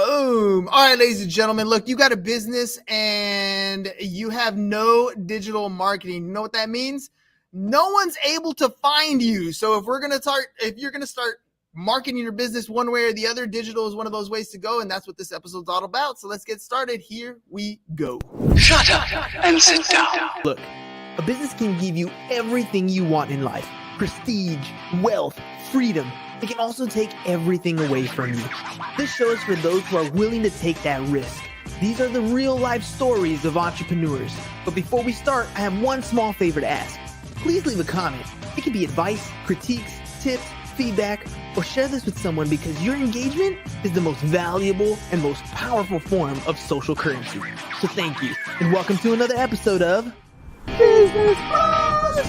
Boom. All right, ladies and gentlemen, look, you got a business and you have no digital marketing. You know what that means? No one's able to find you. So if you're going to start marketing your business one way or the other, digital is one of those ways to go. And that's what this episode's all about. So let's get started. Here we go. Shut up and sit down. Look, a business can give you everything you want in life: prestige, wealth, freedom. It can also take everything away from you. This show is for those who are willing to take that risk. These are the real life stories of entrepreneurs. But before we start, I have one small favor to ask. Please leave a comment. It can be advice, critiques, tips, feedback, or share this with someone, because your engagement is the most valuable and most powerful form of social currency. So thank you, and welcome to another episode of Business Bros.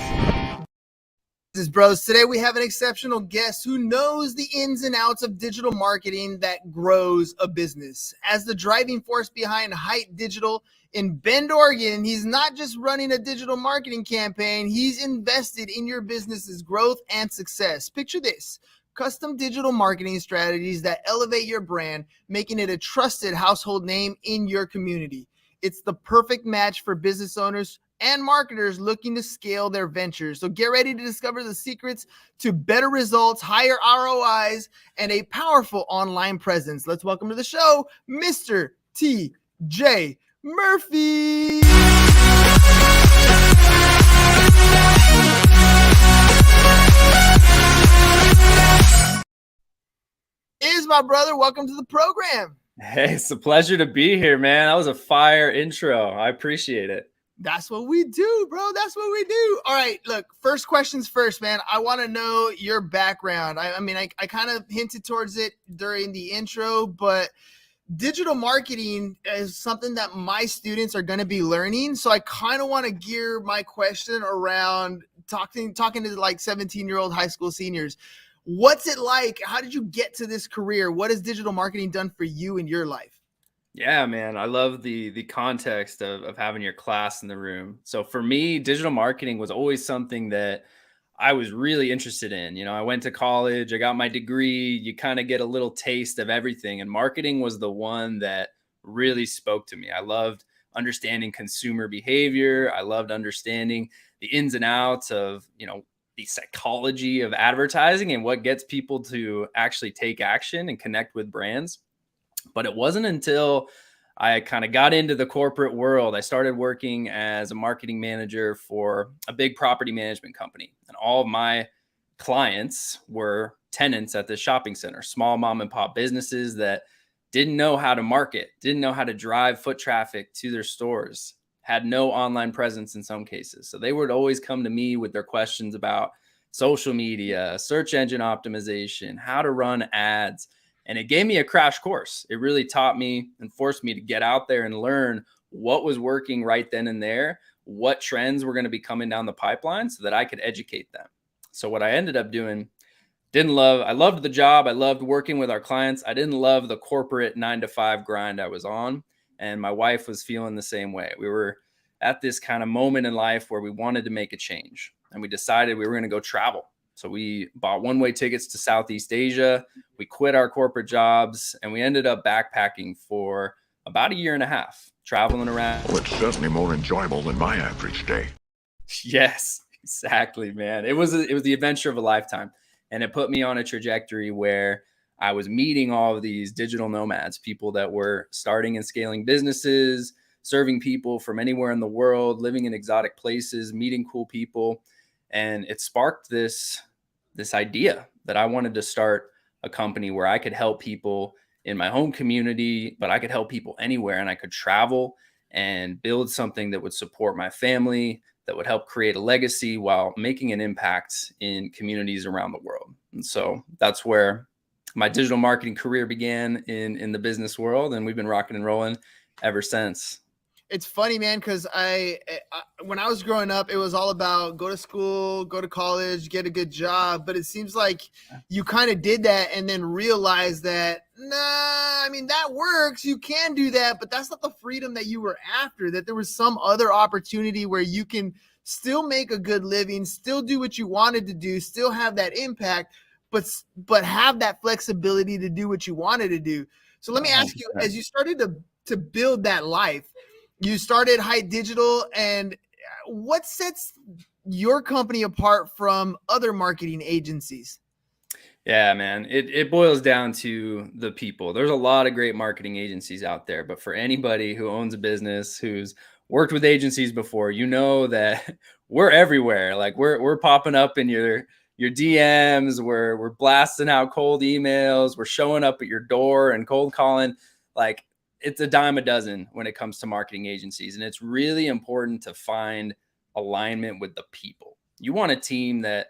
This is Bros. Today we have an exceptional guest who knows the ins and outs of digital marketing that grows a business. As the driving force behind Hite Digital in Bend, Oregon, he's not just running a digital marketing campaign, he's invested in your business's growth and success. Picture this: custom digital marketing strategies that elevate your brand, making it a trusted household name in your community. It's the perfect match for business owners and marketers looking to scale their ventures. So get ready to discover the secrets to better results, higher ROIs, and a powerful online presence. Let's welcome to the show, Mr. T.J. Murphy. Is my brother. Welcome to the program. Hey, it's a pleasure to be here, man. That was a fire intro. I appreciate it. That's what we do, bro. That's what we do. All right, look, first questions first, man. I want to know your background. I kind of hinted towards it during the intro, but digital marketing is something that my students are going to be learning. So I kind of want to gear my question around talking to like 17-year-old high school seniors. What's it like? How did you get to this career? What has digital marketing done for you in your life? Yeah, man. I love the context of having your class in the room. So for me, digital marketing was always something that I was really interested in. You know, I went to college, I got my degree, you kind of get a little taste of everything. And marketing was the one that really spoke to me. I loved understanding consumer behavior. I loved understanding the ins and outs of, the psychology of advertising and what gets people to actually take action and connect with brands. But it wasn't until I kind of got into the corporate world, I started working as a marketing manager for a big property management company. And all of my clients were tenants at this shopping center, small mom and pop businesses that didn't know how to market, didn't know how to drive foot traffic to their stores, had no online presence in some cases. So they would always come to me with their questions about social media, search engine optimization, how to run ads. And it gave me a crash course. It really taught me and forced me to get out there and learn what was working right then and there, what trends were going to be coming down the pipeline so that I could educate them. So what I ended up doing, I loved the job. I loved working with our clients. I didn't love the corporate 9-to-5 grind I was on. And my wife was feeling the same way. We were at this kind of moment in life where we wanted to make a change. And we decided we were going to go travel. So we bought one-way tickets to Southeast Asia. We quit our corporate jobs, and we ended up backpacking for about a year and a half, traveling around. Well, it's certainly more enjoyable than my average day. Yes, exactly, man. It was the adventure of a lifetime, and it put me on a trajectory where I was meeting all of these digital nomads, people that were starting and scaling businesses, serving people from anywhere in the world, living in exotic places, meeting cool people. And it sparked this idea that I wanted to start a company where I could help people in my home community, but I could help people anywhere, and I could travel and build something that would support my family, that would help create a legacy while making an impact in communities around the world. And so that's where my digital marketing career began in the business world, and we've been rocking and rolling ever since. It's funny, man, because when I was growing up, it was all about go to school, go to college, get a good job. But it seems like you kind of did that and then realized that, that works. You can do that, but that's not the freedom that you were after, that there was some other opportunity where you can still make a good living, still do what you wanted to do, still have that impact, but have that flexibility to do what you wanted to do. So let me ask you, 100%. as you started to build that life, you started Hite Digital, and what sets your company apart from other marketing agencies? Yeah, man. It boils down to the people. There's a lot of great marketing agencies out there, but for anybody who owns a business, who's worked with agencies before, you know that we're everywhere. Like we're popping up in your DMs, we're blasting out cold emails, we're showing up at your door and cold calling. Like it's a dime a dozen when it comes to marketing agencies, and it's really important to find alignment with the people. You want a team that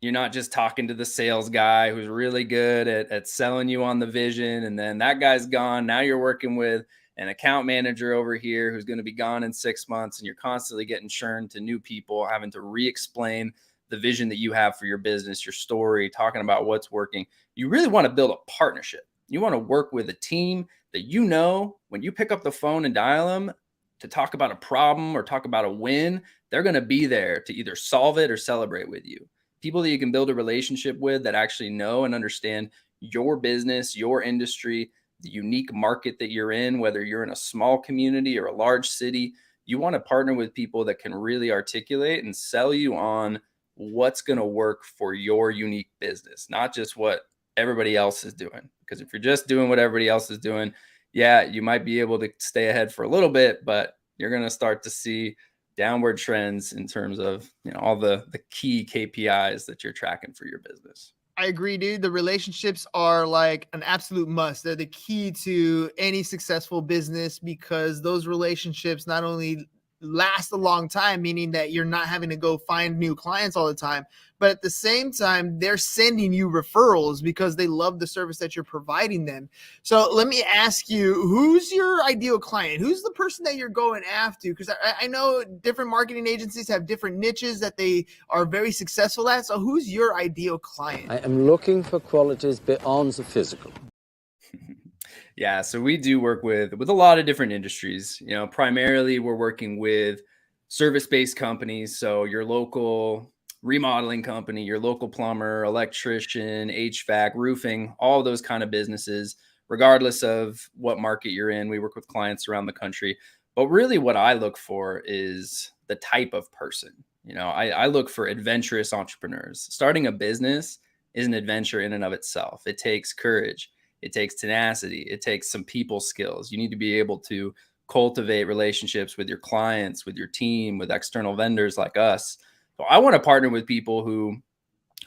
you're not just talking to the sales guy who's really good at selling you on the vision, and then that guy's gone. Now you're working with an account manager over here who's going to be gone in 6 months, and you're constantly getting churned to new people, having to re-explain the vision that you have for your business, your story, talking about what's working. You really want to build a partnership. You want to work with a team that you know when you pick up the phone and dial them to talk about a problem or talk about a win, they're going to be there to either solve it or celebrate with you. People that you can build a relationship with that actually know and understand your business, your industry, the unique market that you're in, whether you're in a small community or a large city. You want to partner with people that can really articulate and sell you on what's going to work for your unique business, not just what everybody else is doing. Because if you're just doing what everybody else is doing, yeah, you might be able to stay ahead for a little bit, but you're going to start to see downward trends in terms of all the key KPIs that you're tracking for your business. I agree, dude. The relationships are like an absolute must. They're the key to any successful business, because those relationships not only last a long time, meaning that you're not having to go find new clients all the time, but at the same time, they're sending you referrals because they love the service that you're providing them. So let me ask you, who's your ideal client? Who's the person that you're going after? Because I know different marketing agencies have different niches that they are very successful at. So who's your ideal client? I am looking for qualities beyond the physical. Yeah, so we do work with a lot of different industries. Primarily we're working with service-based companies. So your local remodeling company, your local plumber, electrician, HVAC, roofing, all those kind of businesses, regardless of what market you're in. We work with clients around the country. But really what I look for is the type of person. I look for adventurous entrepreneurs. Starting a business is an adventure in and of itself. It takes courage. It takes tenacity. It takes some people skills. You need to be able to cultivate relationships with your clients, with your team, with external vendors like us. So I want to partner with people who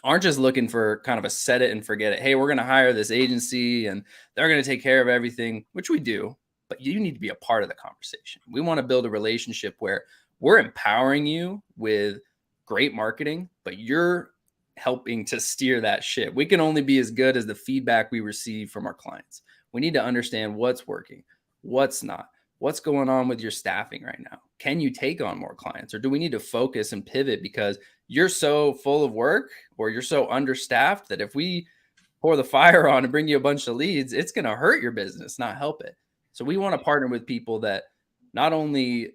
aren't just looking for kind of a set it and forget it. Hey, we're going to hire this agency and they're going to take care of everything, which we do, but you need to be a part of the conversation. We want to build a relationship where we're empowering you with great marketing, but you're helping to steer that ship. We can only be as good as the feedback we receive from our clients. We need to understand what's working, what's not, what's going on with your staffing right now. Can you take on more clients, or do we need to focus and pivot because you're so full of work or you're so understaffed that if we pour the fire on and bring you a bunch of leads, it's going to hurt your business, not help it. So we want to partner with people that not only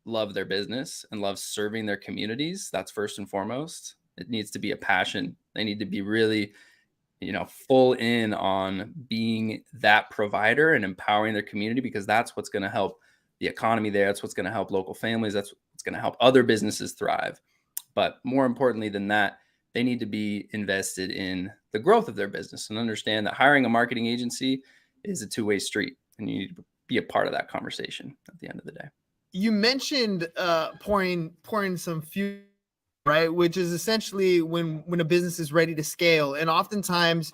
love their business and love serving their communities. That's first and foremost. It needs to be a passion. They need to be really, full in on being that provider and empowering their community, because that's what's going to help the economy there. That's what's going to help local families. That's what's going to help other businesses thrive. But more importantly than that, they need to be invested in the growth of their business and understand that hiring a marketing agency is a two-way street, and you need to be a part of that conversation at the end of the day. You mentioned pouring some fuel, right? Which is essentially when a business is ready to scale. And oftentimes,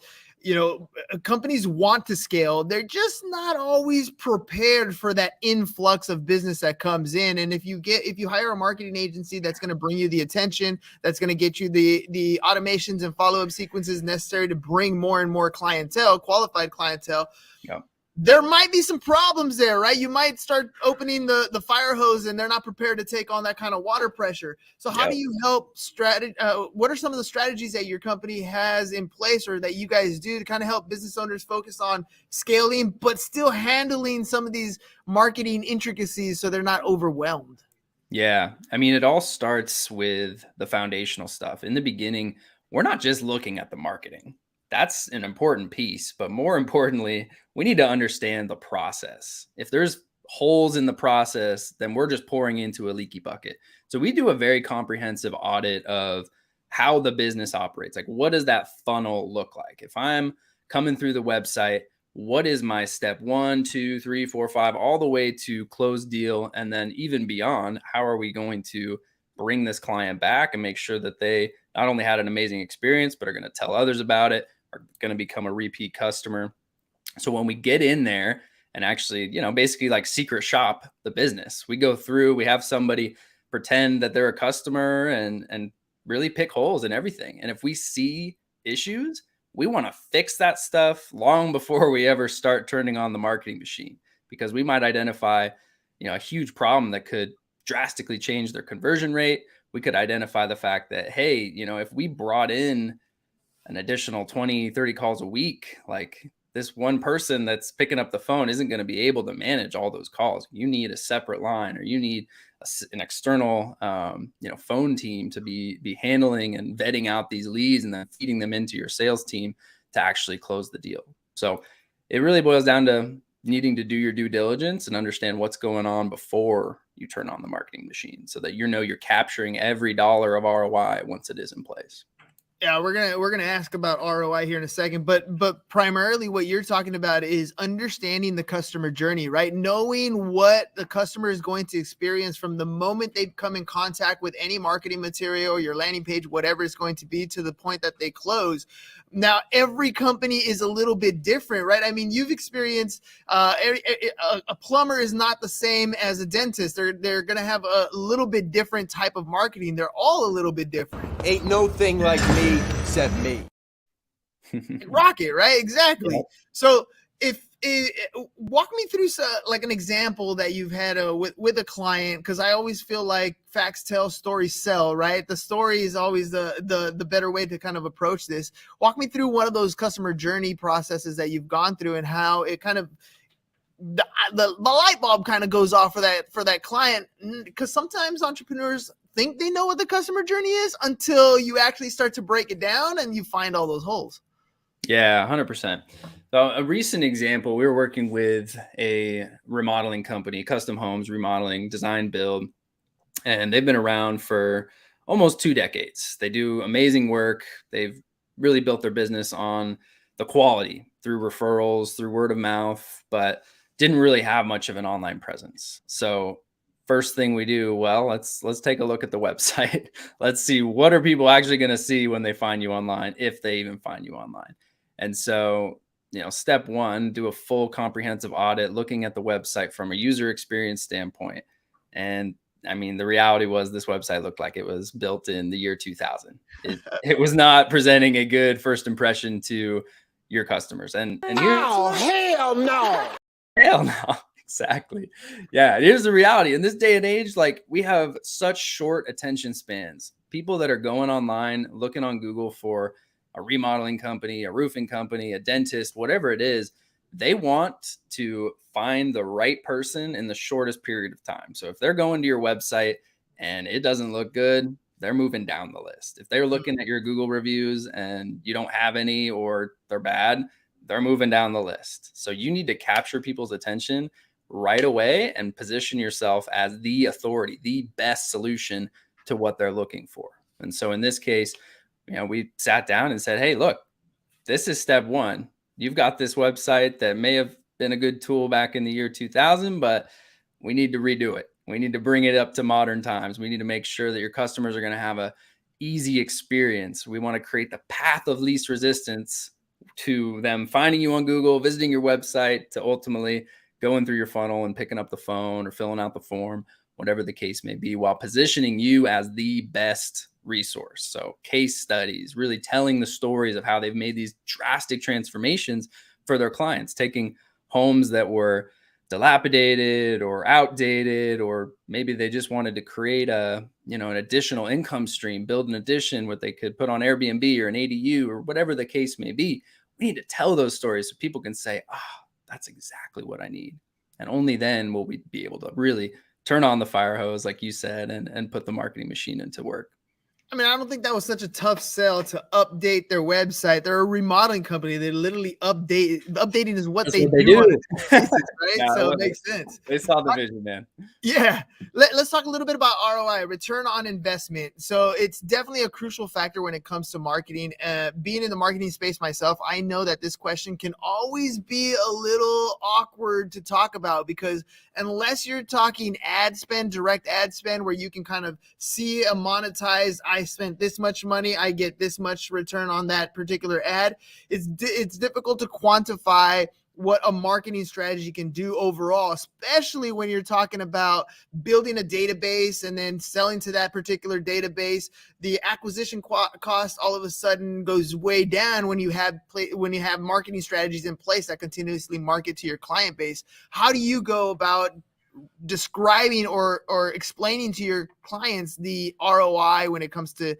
companies want to scale. They're just not always prepared for that influx of business that comes in. And if you hire a marketing agency that's going to bring you the attention, that's going to get you the automations and follow-up sequences necessary to bring more and more clientele, qualified clientele, there might be some problems there, right? You might start opening the fire hose and they're not prepared to take on that kind of water pressure. So how do you help what are some of the strategies that your company has in place or that you guys do to kind of help business owners focus on scaling, but still handling some of these marketing intricacies so they're not overwhelmed? Yeah. I mean, it all starts with the foundational stuff. In the beginning, we're not just looking at the marketing. That's an important piece, but more importantly, we need to understand the process. If there's holes in the process, then we're just pouring into a leaky bucket. So we do a very comprehensive audit of how the business operates. Like, what does that funnel look like? If I'm coming through the website, what is my step 1, 2, 3, 4, 5, all the way to close deal? And then even beyond, how are we going to bring this client back and make sure that they not only had an amazing experience, but are going to tell others about it, are going to become a repeat customer. So when we get in there and actually, basically like secret shop the business, we go through, we have somebody pretend that they're a customer and really pick holes in everything. And if we see issues, we want to fix that stuff long before we ever start turning on the marketing machine, because we might identify, a huge problem that could drastically change their conversion rate. We could identify the fact that, hey, if we brought in an additional 20, 30 calls a week, like this one person that's picking up the phone isn't going to be able to manage all those calls. You need a separate line, or you need an external, phone team to be handling and vetting out these leads and then feeding them into your sales team to actually close the deal. So it really boils down to needing to do your due diligence and understand what's going on before you turn on the marketing machine, so that you're capturing every dollar of ROI once it is in place. Yeah, we're gonna ask about ROI here in a second, but primarily what you're talking about is understanding the customer journey, right? Knowing what the customer is going to experience from the moment they come in contact with any marketing material, your landing page, whatever it's going to be, to the point that they close. Now, every company is a little bit different, right? I mean, you've experienced a plumber is not the same as a dentist. They're gonna have a little bit different type of marketing. They're all a little bit different. Ain't no thing like me except me. Rocket, right? Exactly. Yeah. So if walk me through like an example that you've had with a client, because I always feel like facts tell, stories sell, right? The story is always the better way to kind of approach this. Walk me through one of those customer journey processes that you've gone through and how it kind of the light bulb kind of goes off for that client, because sometimes entrepreneurs think they know what the customer journey is until you actually start to break it down and you find all those holes. Yeah, 100%. So a recent example, we were working with a remodeling company, custom homes, remodeling, design, build, and they've been around for almost 2 decades. They do amazing work. They've really built their business on the quality through referrals, through word of mouth, but didn't really have much of an online presence. So first thing we do, well, let's take a look at the website. Let's see, what are people actually going to see when they find you online, if they even find you online. And so, step 1, do a full comprehensive audit, looking at the website from a user experience standpoint. And I mean, the reality was this website looked like it was built in the year 2000. It was not presenting a good first impression to your customers. And here's, Oh, hell no. hell no. Exactly. Yeah. Here's the reality. In this day and age, like, we have such short attention spans. People that are going online, looking on Google for a remodeling company, a roofing company, a dentist, whatever it is, they want to find the right person in the shortest period of time. So if they're going to your website and it doesn't look good, they're moving down the list. If they're looking at your Google reviews and you don't have any, or they're bad, they're moving down the list. So you need to capture people's attention right away and position yourself as the authority, the best solution to what they're looking for. And so in this case, we sat down and said, hey, look, this is step 1. You've got this website that may have been a good tool back in the year 2000, but we need to redo it. We need to bring it up to modern times. We need to make sure that your customers are going to have a easy experience. We want to create the path of least resistance to them finding you on Google, visiting your website, to ultimately going through your funnel and picking up the phone or filling out the form, whatever the case may be, while positioning you as the best resource. So case studies, really telling the stories of how they've made these drastic transformations for their clients, taking homes that were dilapidated or outdated, or maybe they just wanted to create an additional income stream, build an addition where they could put on Airbnb or an ADU or whatever the case may be. We need to tell those stories so people can say, that's exactly what I need. And only then will we be able to really turn on the fire hose, like you said, and put the marketing machine into work. I mean, I don't think that was such a tough sell to update their website. They're a remodeling company. They literally updating is what That's they what they do on a do. daily basis, right? Yeah, I So it love it. makes sense. They saw the vision, man. Yeah. Let's talk a little bit about ROI, return on investment. So it's definitely a crucial factor when it comes to marketing. Being in the marketing space myself, I know that this question can always be a little awkward to talk about because unless you're talking ad spend, direct ad spend, where you can kind of see a monetized, I spent this much money, I get this much return on that particular ad, it's difficult to quantify what a marketing strategy can do overall, especially when you're talking about building a database and then selling to that particular database. The acquisition cost all of a sudden goes way down when you have marketing strategies in place that continuously market to your client base. How do you go about describing or explaining to your clients the ROI when it comes to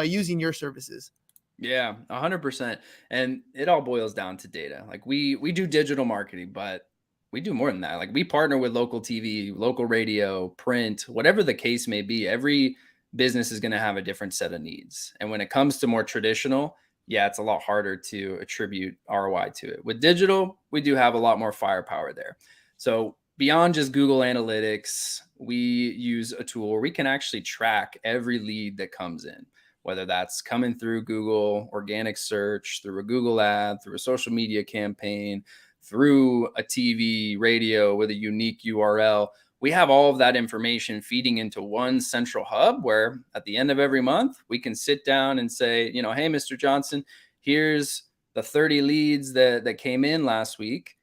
using your services? Yeah, 100%. And it all boils down to data. Like we do digital marketing, but we do more than that. Like we partner with local TV, local radio, print, whatever the case may be. Every business is going to have a different set of needs. And when it comes to more traditional, yeah, it's a lot harder to attribute ROI to it. With digital, we do have a lot more firepower there. So beyond just Google Analytics, we use a tool where we can actually track every lead that comes in, whether that's coming through Google, organic search, through a Google ad, through a social media campaign, through a TV, radio with a unique URL. We have all of that information feeding into one central hub where at the end of every month, we can sit down and say, hey, Mr. Johnson, here's the 30 leads that came in last week.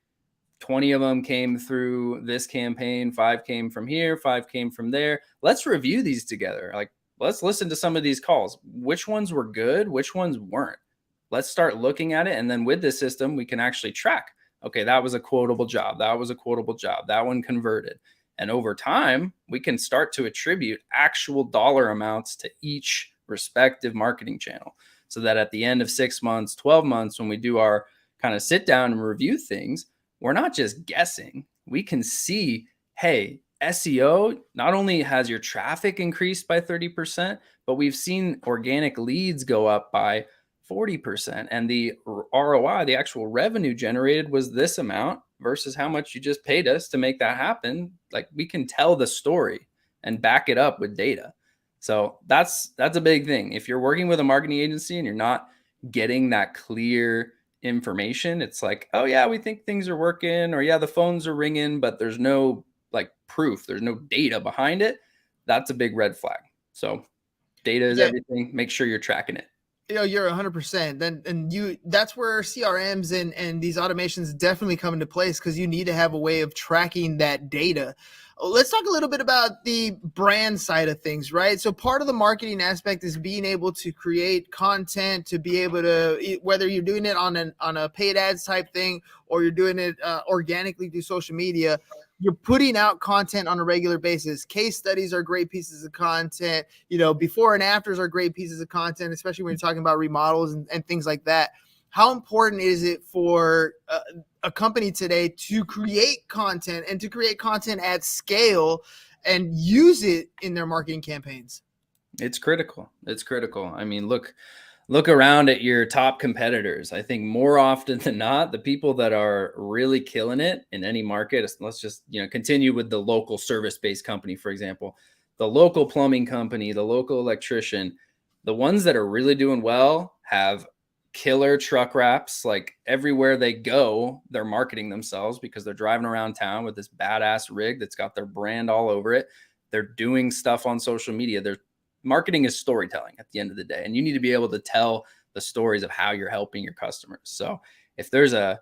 20 of them came through this campaign, 5 came from here, 5 came from there. Let's review these together. Like, let's listen to some of these calls. Which ones were good? Which ones weren't? Let's start looking at it. And then with this system, we can actually track. Okay, that was a quotable job. That was a quotable job. That one converted. And over time, we can start to attribute actual dollar amounts to each respective marketing channel so that at the end of 6 months, 12 months, when we do our kind of sit down and review things, we're not just guessing. We can see, hey, SEO, not only has your traffic increased by 30%, but we've seen organic leads go up by 40%. And the ROI, the actual revenue generated, was this amount versus how much you just paid us to make that happen. Like we can tell the story and back it up with data. So that's a big thing. If you're working with a marketing agency and you're not getting that clear information, it's like, oh yeah, we think things are working, or yeah, the phones are ringing, but there's no like proof, there's no data behind it. That's a big red flag. So data is everything. Make sure you're tracking it. You're 100%. That's where CRMs and these automations definitely come into place, because you need to have a way of tracking that data. Let's talk a little bit about the brand side of things, right? So part of the marketing aspect is being able to create content, to be able to, whether you're doing it on a paid ads type thing or you're doing it organically through social media, you're putting out content on a regular basis. Case studies are great pieces of content. Before and afters are great pieces of content, especially when you're talking about remodels and things like that. How important is it for a company today to create content and to create content at scale and use it in their marketing campaigns? It's critical. It's critical. I mean, look around at your top competitors. I think more often than not, the people that are really killing it in any market, let's just, continue with the local service-based company, for example, the local plumbing company, the local electrician, the ones that are really doing well have killer truck wraps. Like everywhere they go, they're marketing themselves because they're driving around town with this badass rig that's got their brand all over it. They're doing stuff on social media. Marketing is storytelling at the end of the day, and you need to be able to tell the stories of how you're helping your customers. So if there's a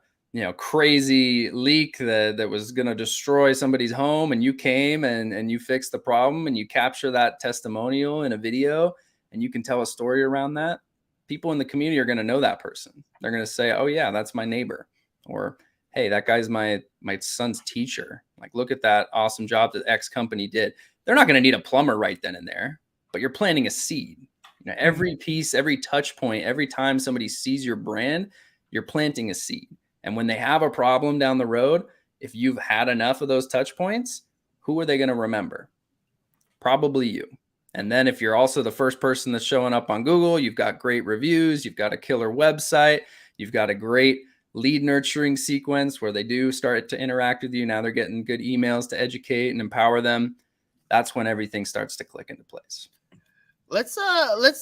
crazy leak that was going to destroy somebody's home, and you came and you fixed the problem, and you capture that testimonial in a video, and you can tell a story around that, people in the community are going to know that person. They're going to say, oh yeah, that's my neighbor, or hey, that guy's my son's teacher. Like, look at that awesome job that X company did. They're not going to need a plumber right then and there, but you're planting a seed. Every piece, every touch point, every time somebody sees your brand, you're planting a seed. And when they have a problem down the road, if you've had enough of those touch points, who are they going to remember? Probably you. And then if you're also the first person that's showing up on Google, you've got great reviews, you've got a killer website, you've got a great lead nurturing sequence where they do start to interact with you. Now they're getting good emails to educate and empower them. That's when everything starts to click into place. Let's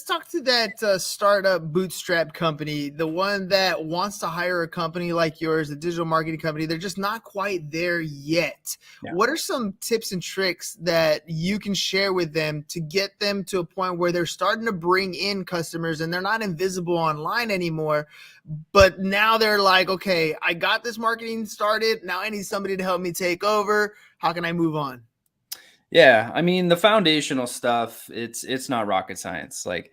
talk to that startup bootstrap company, the one that wants to hire a company like yours, a digital marketing company. They're just not quite there yet. Yeah. What are some tips and tricks that you can share with them to get them to a point where they're starting to bring in customers and they're not invisible online anymore, but now they're like, okay, I got this marketing started. Now I need somebody to help me take over. How can I move on? Yeah, I mean, the foundational stuff, it's not rocket science. Like,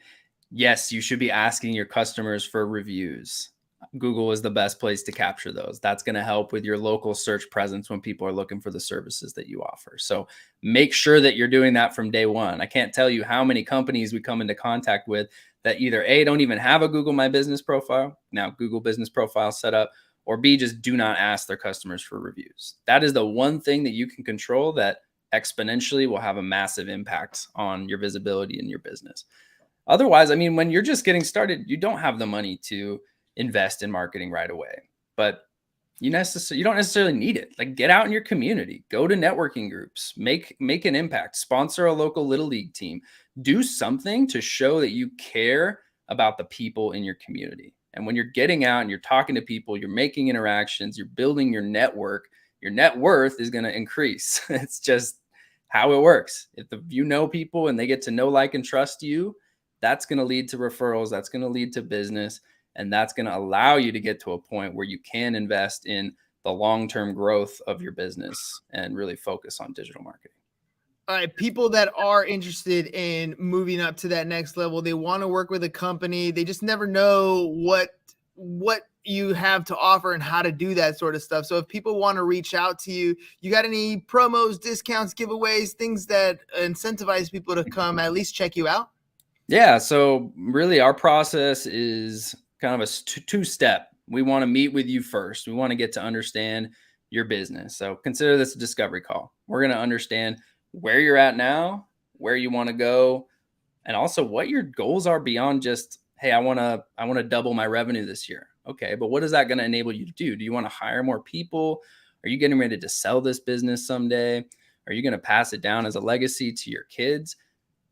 yes, you should be asking your customers for reviews. Google is the best place to capture those. That's going to help with your local search presence when people are looking for the services that you offer. So make sure that you're doing that from day one. I can't tell you how many companies we come into contact with that either A, don't even have a Google My Business profile, now Google Business Profile set up, or B, just do not ask their customers for reviews. That is the one thing that you can control that exponentially will have a massive impact on your visibility in your business. Otherwise, I mean, when you're just getting started, you don't have the money to invest in marketing right away, but you don't necessarily need it. Like, get out in your community, go to networking groups, make an impact, sponsor a local little league team, do something to show that you care about the people in your community. And when you're getting out and you're talking to people, you're making interactions, you're building your network, your net worth is going to increase. It's just how it works. If you know people and they get to know, like, and trust you, that's going to lead to referrals. That's going to lead to business. And that's going to allow you to get to a point where you can invest in the long-term growth of your business and really focus on digital marketing. All right, people that are interested in moving up to that next level, they want to work with a company. They just never know what you have to offer and how to do that sort of stuff. So if people want to reach out to you, you got any promos, discounts, giveaways, things that incentivize people to come at least check you out? Yeah. So really our process is kind of a two-step. We want to meet with you first. We want to get to understand your business. So consider this a discovery call. We're going to understand where you're at now, where you want to go, and also what your goals are beyond just, hey, I want to double my revenue this year. Okay, but what is that going to enable you to do? Do you want to hire more people? Are you getting ready to sell this business someday? Are you going to pass it down as a legacy to your kids?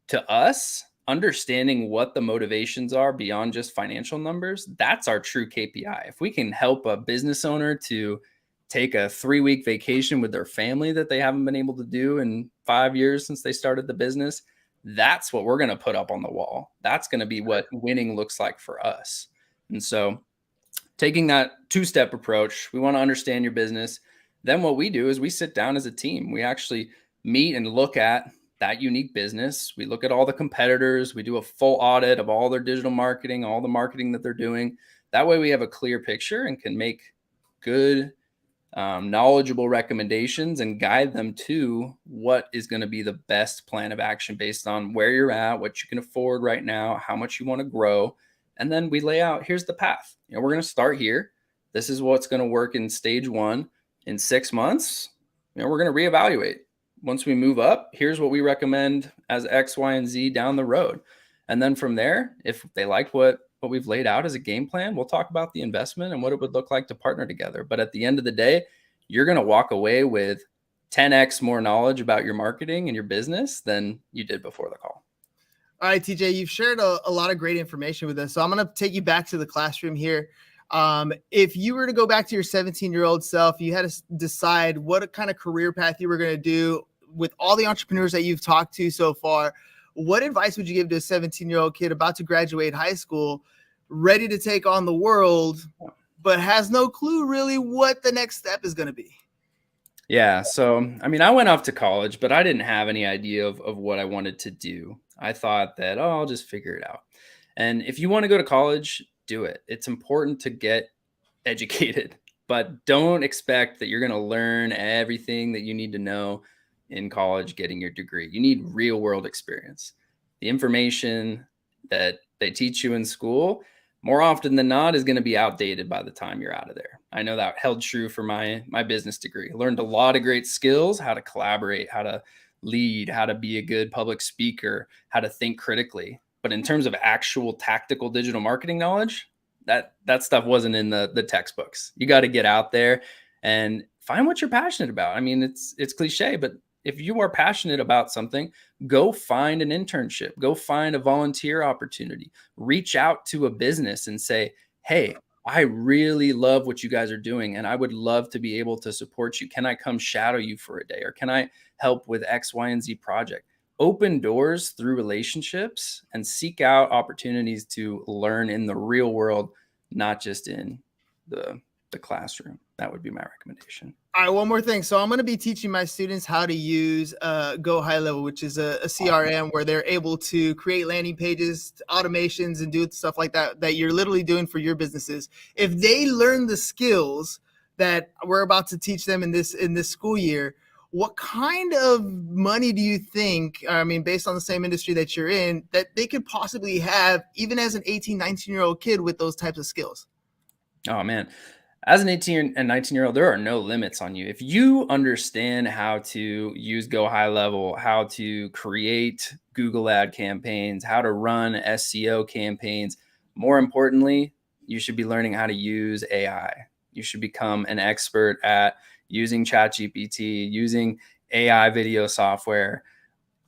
To us, understanding what the motivations are beyond just financial numbers, that's our true KPI. If we can help a business owner to take a 3-week vacation with their family that they haven't been able to do in 5 years since they started the business, that's what we're going to put up on the wall. That's going to be what winning looks like for us. And so taking that two-step approach, we want to understand your business. Then what we do is we sit down as a team. We actually meet and look at that unique business. We look at all the competitors. We do a full audit of all their digital marketing, all the marketing that they're doing. That way we have a clear picture and can make good, knowledgeable recommendations and guide them to what is going to be the best plan of action based on where you're at, what you can afford right now, how much you want to grow. And then we lay out, here's the path. We're going to start here. This is what's going to work in stage 1. In 6 months, we're going to reevaluate. Once we move up, here's what we recommend as X, Y, and Z down the road. And then from there, if they like what we've laid out as a game plan, we'll talk about the investment and what it would look like to partner together. But at the end of the day, you're going to walk away with 10x more knowledge about your marketing and your business than you did before the call. All right, TJ, you've shared a lot of great information with us. So I'm going to take you back to the classroom here. If you were to go back to your 17-year-old self, you had to decide what kind of career path you were going to do with all the entrepreneurs that you've talked to so far. What advice would you give to a 17-year-old kid about to graduate high school, ready to take on the world, but has no clue really what the next step is going to be? Yeah. So, I mean, I went off to college, but I didn't have any idea of what I wanted to do. I thought that, I'll just figure it out. And if you want to go to college, do it. It's important to get educated, but don't expect that you're going to learn everything that you need to know in college getting your degree. You need real world experience. The information that they teach you in school, more often than not, is going to be outdated by the time you're out of there. I know that held true for my business degree. I learned a lot of great skills, how to collaborate, how to lead, how to be a good public speaker, how to think critically. But in terms of actual tactical digital marketing knowledge, that stuff wasn't in the textbooks. You got to get out there and find what you're passionate about. I mean, it's cliche, but if you are passionate about something, go find an internship, go find a volunteer opportunity, reach out to a business and say, hey, I really love what you guys are doing, and I would love to be able to support you. Can I come shadow you for a day? Or can I help with X, Y, and Z project? Open doors through relationships and seek out opportunities to learn in the real world, not just in the classroom. That would be my recommendation. All right, one more thing. So I'm going to be teaching my students how to use Go High Level, which is a CRM where they're able to create landing pages, automations, and do stuff like that you're literally doing for your businesses. If they learn the skills that we're about to teach them in this school year, what kind of money do you think, I mean, based on the same industry that you're in, that they could possibly have even as an 18, 19-year-old kid with those types of skills? Oh, man. As an 18 and 19-year-old, there are no limits on you. If you understand how to use Go High Level, how to create Google ad campaigns, how to run SEO campaigns, more importantly, you should be learning how to use AI. You should become an expert at using ChatGPT, using AI video software,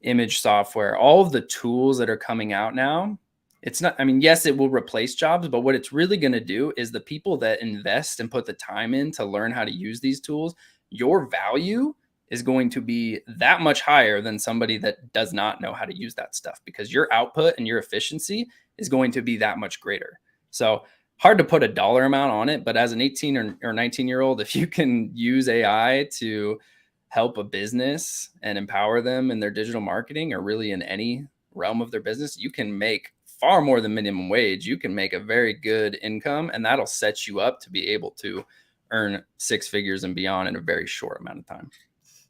image software, all of the tools that are coming out now. It's not, I mean, yes, it will replace jobs, but what it's really going to do is the people that invest and put the time in to learn how to use these tools, your value is going to be that much higher than somebody that does not know how to use that stuff, because your output and your efficiency is going to be that much greater. So hard to put a dollar amount on it, but as an 18 or 19-year-old, if you can use AI to help a business and empower them in their digital marketing or really in any realm of their business, you can make far more than minimum wage. You can make a very good income, and that'll set you up to be able to earn six figures and beyond in a very short amount of time.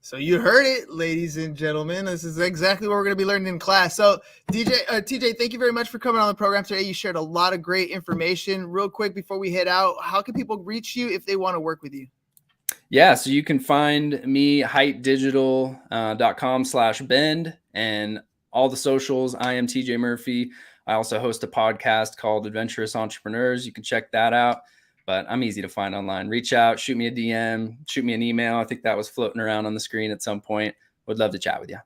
So you heard it, ladies and gentlemen. This is exactly what we're going to be learning in class. So TJ, thank you very much for coming on the program today. You shared a lot of great information. Real quick before we head out, how can people reach you if they want to work with you? Yeah, so you can find me hitedigital.com/bend and all the socials. I am TJ Murphy. I also host a podcast called Adventurous Entrepreneurs. You can check that out, but I'm easy to find online. Reach out, shoot me a DM, shoot me an email. I think that was floating around on the screen at some point. Would love to chat with you.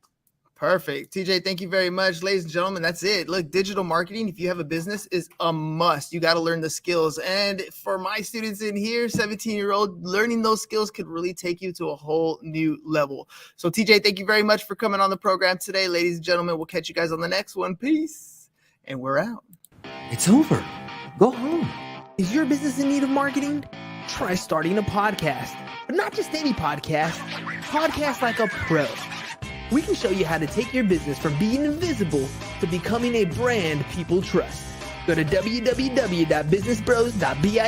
Perfect. TJ, thank you very much. Ladies and gentlemen, that's it. Look, digital marketing, if you have a business, is a must. You got to learn the skills. And for my students in here, 17-year-old, learning those skills could really take you to a whole new level. So TJ, thank you very much for coming on the program today. Ladies and gentlemen, we'll catch you guys on the next one. Peace. And we're out. It's over. Go home. Is your business in need of marketing? Try starting a podcast, but not just any podcast. Podcast like a pro. We can show you how to take your business from being invisible to becoming a brand people trust. Go to www.businessbros.biz